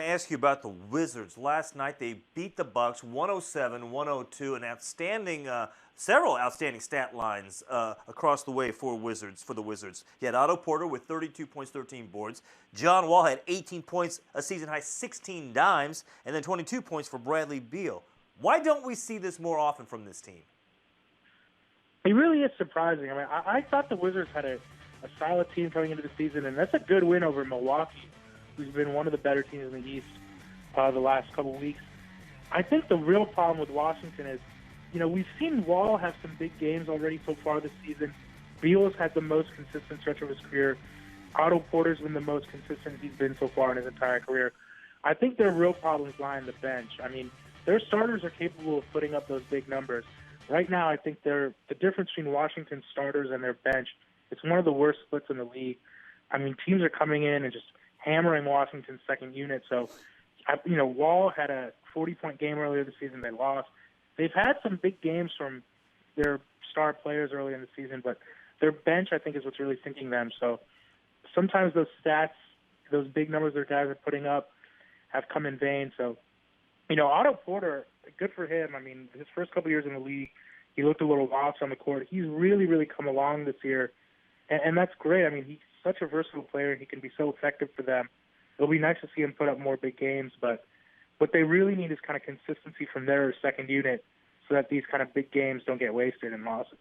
to ask you about the Wizards. Last night they beat the Bucks 107-102, several outstanding stat lines across the way for the Wizards. You had Otto Porter with 32 points, 13 boards. John Wall had 18 points, a season high 16 dimes, and then 22 points for Bradley Beal. Why don't we see this more often from this team? It really is surprising. I mean, I thought the Wizards had a solid team coming into the season, and that's a good win over Milwaukee, who's been one of the better teams in the East the last couple weeks. I think the real problem with Washington is, we've seen Wall have some big games already so far this season. Beal's had the most consistent stretch of his career. Otto Porter's been the most consistent he's been so far in his entire career. I think their real problems lie on the bench. I mean, their starters are capable of putting up those big numbers. Right now, I think the difference between Washington's starters and their bench, it's one of the worst splits in the league. I mean, teams are coming in and just hammering Washington's second unit. So, Wall had a 40-point game earlier this season. They lost. They've had some big games from their star players early in the season, but their bench, I think, is what's really sinking them. So sometimes those stats, those big numbers their guys are putting up have come in vain. So, Otto Porter, good for him. I mean, his first couple years in the league, he looked a little lost on the court. He's really, really come along this year, and that's great. I mean, he's such a versatile player. He can be so effective for them. It'll be nice to see him put up more big games, but what they really need is kind of consistency from their second unit so that these kind of big games don't get wasted in losses.